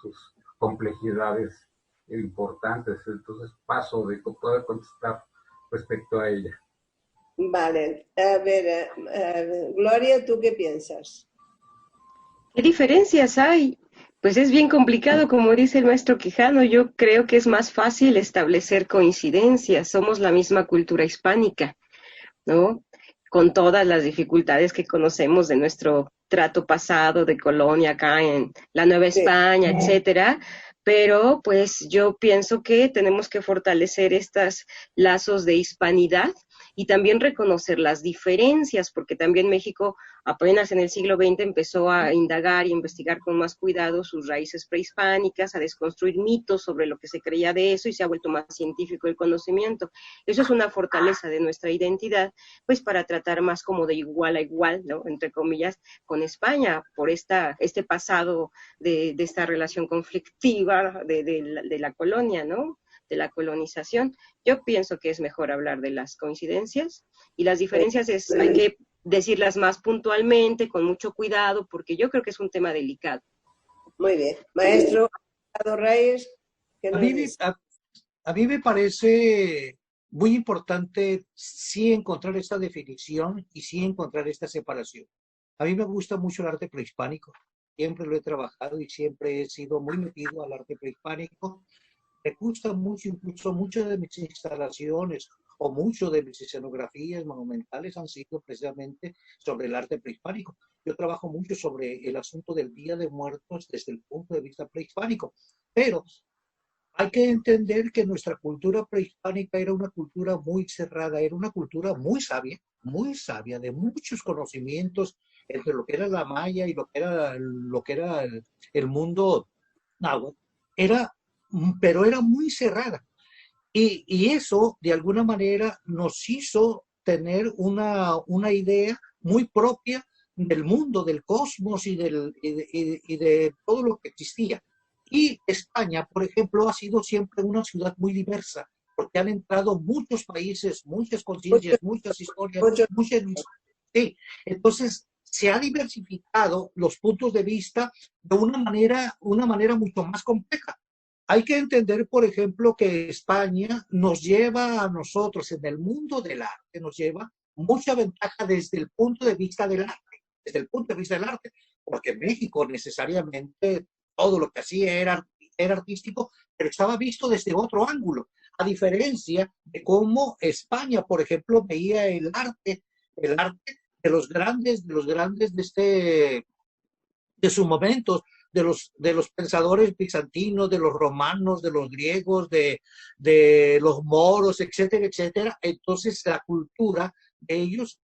sus complejidades importantes. Entonces paso de poder contestar respecto a ella. Vale, a ver, Gloria, ¿tú qué piensas? ¿Qué diferencias hay? Pues es bien complicado, como dice el maestro Quijano. Yo creo que es más fácil establecer coincidencias. Somos la misma cultura hispánica, ¿no? Con todas las dificultades que conocemos de nuestro trato pasado de colonia acá en la Nueva España, etcétera. Pero pues yo pienso que tenemos que fortalecer estos lazos de hispanidad y también reconocer las diferencias, porque también México apenas en el siglo XX empezó a indagar y investigar con más cuidado sus raíces prehispánicas, a desconstruir mitos sobre lo que se creía de eso y se ha vuelto más científico el conocimiento. Eso es una fortaleza de nuestra identidad, pues para tratar más como de igual a igual, ¿no? Entre comillas, con España, por este pasado de esta relación conflictiva de la colonia, ¿no? De la colonización. Yo pienso que es mejor hablar de las coincidencias y las diferencias hay que decirlas más puntualmente, con mucho cuidado, porque yo creo que es un tema delicado. Muy bien. Maestro Reyes, ¿qué nos dice? A mí me parece muy importante sí encontrar esta definición y sí encontrar esta separación. A mí me gusta mucho el arte prehispánico, siempre lo he trabajado y siempre he sido muy metido al arte prehispánico. Me gusta mucho, incluso muchas de mis instalaciones o muchas de mis escenografías monumentales han sido precisamente sobre el arte prehispánico. Yo trabajo mucho sobre el asunto del Día de Muertos desde el punto de vista prehispánico, pero hay que entender que nuestra cultura prehispánica era una cultura muy cerrada, era una cultura muy sabia, de muchos conocimientos entre lo que era la maya y lo que era el mundo náhuatl. Pero era muy cerrada. Y eso, de alguna manera, nos hizo tener una idea muy propia del mundo, del cosmos y de todo lo que existía. Y España, por ejemplo, ha sido siempre una ciudad muy diversa, porque han entrado muchos países, muchas conciencias, muchas historias, muchas... Sí, entonces se ha diversificado los puntos de vista de una manera mucho más compleja. Hay que entender, por ejemplo, que España nos lleva a nosotros en el mundo del arte, nos lleva mucha ventaja desde el punto de vista del arte, desde el punto de vista del arte, porque México necesariamente todo lo que hacía era artístico, pero estaba visto desde otro ángulo, a diferencia de cómo España, por ejemplo, veía el arte de sus momentos, de los pensadores bizantinos, de los romanos, de los griegos, de los moros, etcétera, etcétera. Entonces la cultura de ellos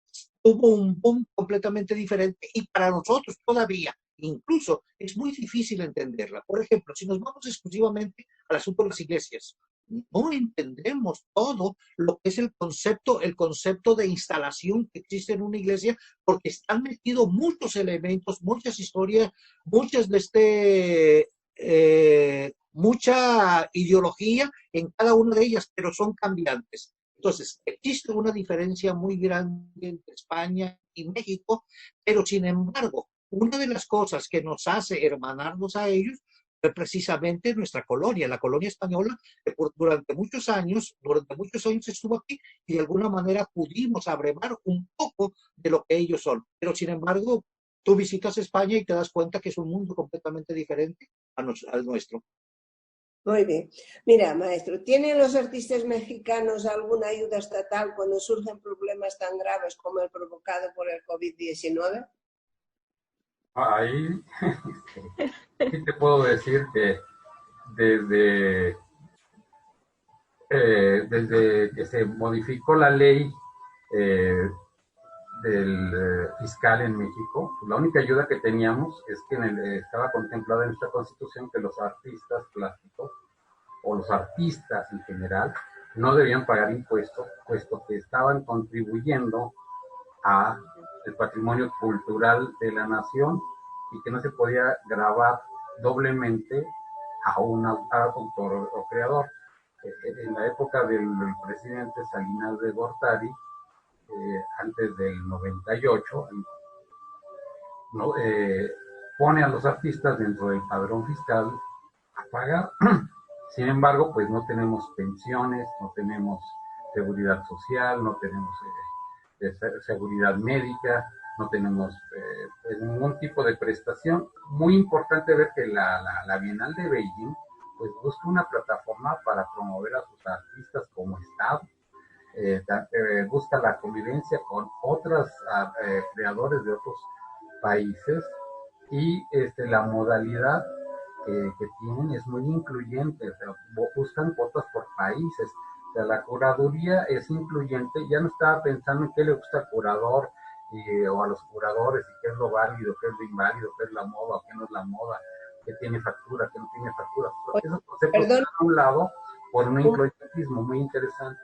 tuvo un boom completamente diferente y para nosotros todavía, incluso, es muy difícil entenderla. Por ejemplo, si nos vamos exclusivamente al asunto de las iglesias, no entendemos todo lo que es el concepto de instalación que existe en una iglesia, porque están metidos muchos elementos, muchas historias, mucha ideología en cada una de ellas, pero son cambiantes. Entonces, existe una diferencia muy grande entre España y México, pero sin embargo, una de las cosas que nos hace hermanarnos a ellos fue precisamente nuestra colonia, la colonia española, que durante muchos años estuvo aquí y de alguna manera pudimos abrevar un poco de lo que ellos son. Pero sin embargo, tú visitas España y te das cuenta que es un mundo completamente diferente al nuestro. Muy bien. Mira, maestro, ¿tienen los artistas mexicanos alguna ayuda estatal cuando surgen problemas tan graves como el provocado por el COVID-19? Ahí sí te puedo decir que desde, desde que se modificó la ley del fiscal en México, la única ayuda que teníamos es que estaba contemplada en nuestra Constitución que los artistas plásticos o los artistas en general no debían pagar impuestos, puesto que estaban contribuyendo a el patrimonio cultural de la nación y que no se podía grabar doblemente a un autor o creador. En la época del presidente Salinas de Gortari, antes del 98, ¿no? Pone a los artistas dentro del padrón fiscal a pagar. Sin embargo, pues no tenemos pensiones, no tenemos seguridad social, no tenemos seguridad médica, no tenemos pues ningún tipo de prestación. Muy importante ver que la Bienal de Beijing pues busca una plataforma para promover a sus artistas como Estado. Busca la convivencia con otros creadores de otros países y la modalidad que tienen es muy incluyente, o sea, buscan cuotas por países. O sea, la curaduría es incluyente, ya no estaba pensando en qué le gusta al curador o a los curadores, y qué es lo válido, qué es lo inválido, qué es la moda o qué no es la moda, qué tiene factura, qué no tiene factura. Esos conceptos están a un lado por un incluyentismo muy interesante.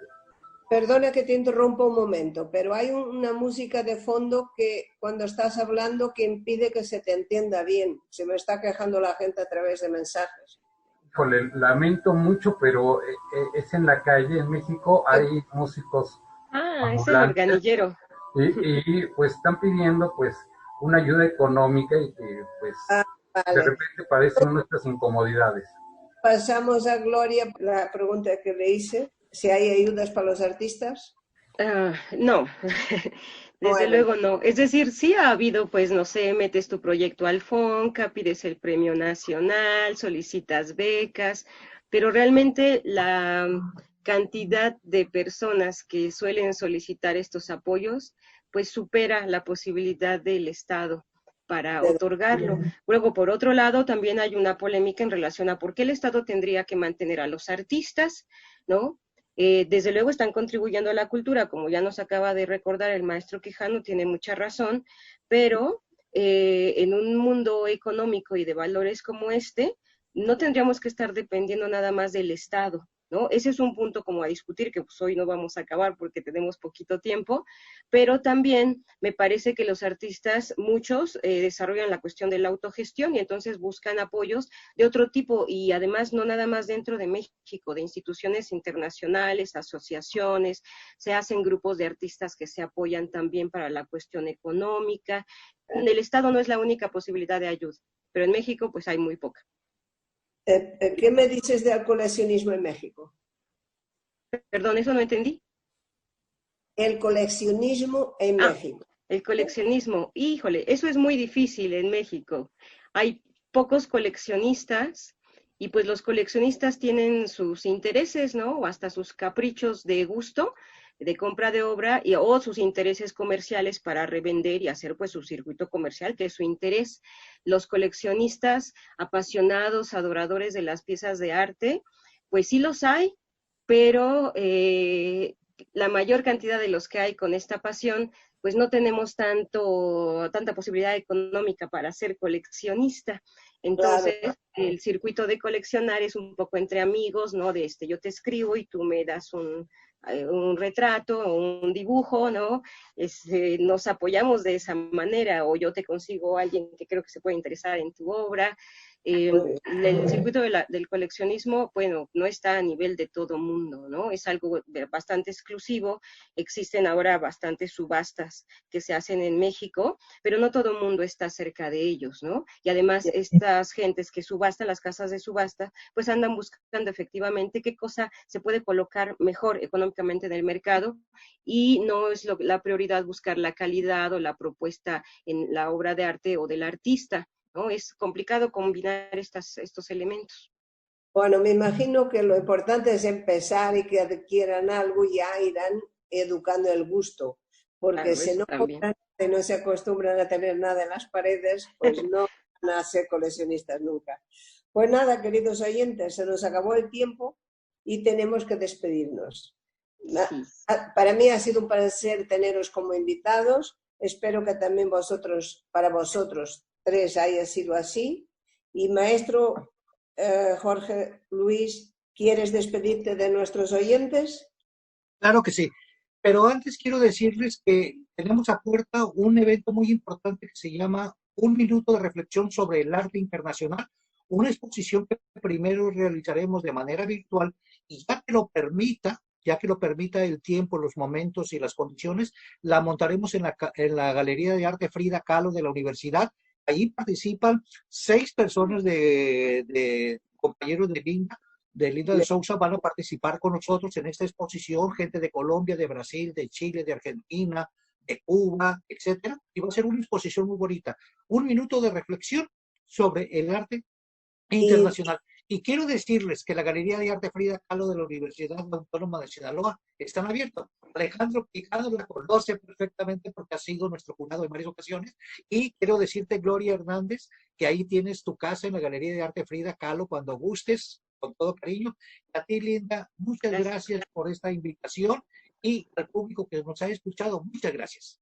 Perdona que te interrumpa un momento, pero hay una música de fondo que cuando estás hablando que impide que se te entienda bien. Se me está quejando la gente a través de mensajes. Híjole, lamento mucho, pero es en la calle. En México hay músicos es el organillero. y pues están pidiendo pues una ayuda económica y que pues vale. De repente padecen nuestras incomodidades. Pasamos a Gloria, la pregunta que le hice. ¿Si hay ayudas para los artistas? No, desde luego no. Es decir, sí ha habido, pues, no sé, metes tu proyecto al FONCA, pides el premio nacional, solicitas becas, pero realmente la cantidad de personas que suelen solicitar estos apoyos, pues supera la posibilidad del Estado para otorgarlo. Luego, por otro lado, también hay una polémica en relación a por qué el Estado tendría que mantener a los artistas, ¿no? Desde luego están contribuyendo a la cultura, como ya nos acaba de recordar el maestro Quijano, tiene mucha razón, pero en un mundo económico y de valores como este, no tendríamos que estar dependiendo nada más del Estado, ¿no? Ese es un punto como a discutir, que pues hoy no vamos a acabar porque tenemos poquito tiempo, pero también me parece que los artistas, muchos, desarrollan la cuestión de la autogestión y entonces buscan apoyos de otro tipo, y además no nada más dentro de México, de instituciones internacionales, asociaciones, se hacen grupos de artistas que se apoyan también para la cuestión económica. El Estado no es la única posibilidad de ayuda, pero en México pues hay muy poca. ¿Qué me dices del coleccionismo en México? Perdón, eso no entendí. El coleccionismo en México. El coleccionismo, híjole, eso es muy difícil en México. Hay pocos coleccionistas y pues los coleccionistas tienen sus intereses, ¿no? O hasta sus caprichos de gusto, de compra de obra, o sus intereses comerciales para revender y hacer pues su circuito comercial, que es su interés. Los coleccionistas apasionados, adoradores de las piezas de arte, pues sí los hay, pero la mayor cantidad de los que hay con esta pasión, pues no tenemos tanta posibilidad económica para ser coleccionista. Entonces, claro, el circuito de coleccionar es un poco entre amigos, ¿no? De yo te escribo y tú me das un retrato o un dibujo, ¿no? Nos apoyamos de esa manera, o yo te consigo a alguien que creo que se puede interesar en tu obra. El circuito del coleccionismo, bueno, no está a nivel de todo mundo, ¿no? Es algo bastante exclusivo. Existen ahora bastantes subastas que se hacen en México, pero no todo el mundo está cerca de ellos, ¿no? Y además estas gentes que subastan, las casas de subasta, pues andan buscando efectivamente qué cosa se puede colocar mejor económicamente en el mercado, y no es la prioridad buscar la calidad o la propuesta en la obra de arte o del artista, ¿no? Es complicado combinar estos elementos. Bueno, me imagino que lo importante es empezar y que adquieran algo y ya irán educando el gusto, porque claro, si no se acostumbran a tener nada en las paredes, pues no van a ser coleccionistas nunca. Pues nada, queridos oyentes, se nos acabó el tiempo y tenemos que despedirnos. Sí. Para mí ha sido un placer teneros como invitados. Espero que también para vosotros tres haya sido así. Y maestro Jorge Luis, ¿quieres despedirte de nuestros oyentes? Claro que sí, pero antes quiero decirles que tenemos a puerta un evento muy importante que se llama Un Minuto de Reflexión sobre el Arte Internacional, una exposición que primero realizaremos de manera virtual, y ya que lo permita el tiempo, los momentos y las condiciones, la montaremos en la Galería de Arte Frida Kahlo de la universidad. Ahí participan 6 personas de compañeros de Linda de Sousa, van a participar con nosotros en esta exposición, gente de Colombia, de Brasil, de Chile, de Argentina, de Cuba, etcétera, y va a ser una exposición muy bonita. Un minuto de reflexión sobre el arte internacional. Y quiero decirles que la Galería de Arte Frida Kahlo de la Universidad Autónoma de Sinaloa están abiertos. Alejandro Quijano la conoce perfectamente porque ha sido nuestro jurado en varias ocasiones. Y quiero decirte, Gloria Hernández, que ahí tienes tu casa en la Galería de Arte Frida Kahlo cuando gustes, con todo cariño. A ti, Linda, muchas gracias por esta invitación, y al público que nos ha escuchado, muchas gracias.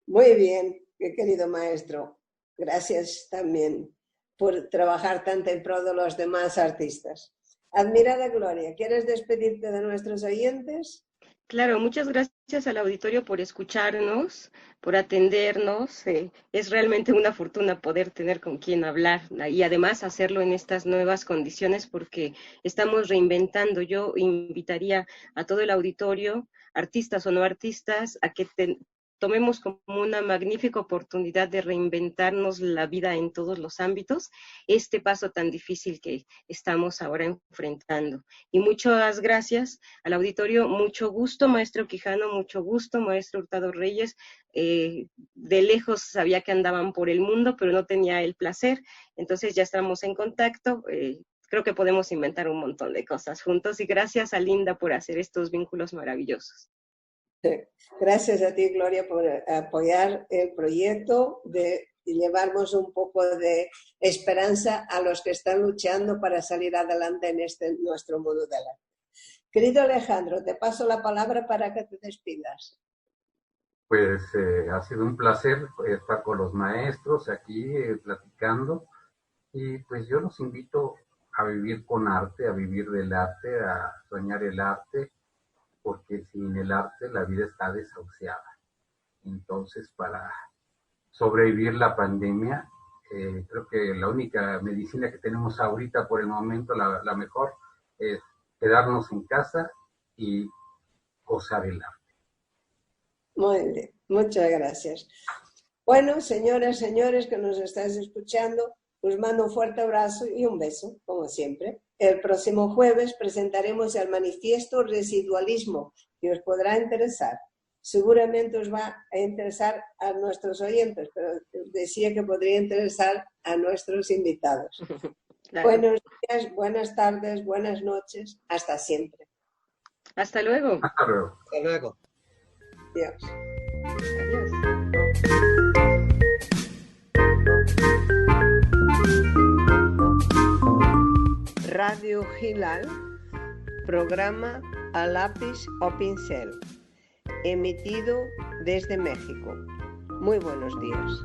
Muy bien, querido maestro. Gracias también por trabajar tanto en pro de los demás artistas. Admirada Gloria, ¿quieres despedirte de nuestros oyentes? Claro, muchas gracias al auditorio por escucharnos, por atendernos. Es realmente una fortuna poder tener con quien hablar y además hacerlo en estas nuevas condiciones, porque estamos reinventando. Yo invitaría a todo el auditorio, artistas o no artistas, a que tomemos como una magnífica oportunidad de reinventarnos la vida en todos los ámbitos, este paso tan difícil que estamos ahora enfrentando. Y muchas gracias al auditorio, mucho gusto, maestro Quijano, mucho gusto, maestro Hurtado Reyes. De lejos sabía que andaban por el mundo, pero no tenía el placer, entonces ya estamos en contacto. Creo que podemos inventar un montón de cosas juntos, y gracias a Linda por hacer estos vínculos maravillosos. Gracias a ti, Gloria, por apoyar el proyecto de llevarnos un poco de esperanza a los que están luchando para salir adelante en nuestro mundo del arte. Querido Alejandro, te paso la palabra para que te despidas. Pues ha sido un placer estar con los maestros aquí platicando, y pues yo los invito vivir con arte, a vivir del arte, a soñar el arte, porque sin el arte la vida está desahuciada. Entonces, para sobrevivir la pandemia, creo que la única medicina que tenemos ahorita por el momento, la mejor, es quedarnos en casa y gozar el arte. Muy bien, muchas gracias. Bueno, señoras, señores que nos estáis escuchando, os mando un fuerte abrazo y un beso, como siempre. El próximo jueves presentaremos el manifiesto Residualismo, que os podrá interesar. Seguramente os va a interesar a nuestros oyentes, pero decía que podría interesar a nuestros invitados. Claro. Buenos días, buenas tardes, buenas noches, hasta siempre. Hasta luego. Hasta luego. Hasta luego. Adiós. Adiós. Radio Hilal, programa A Lápiz o Pincel, emitido desde México. Muy buenos días.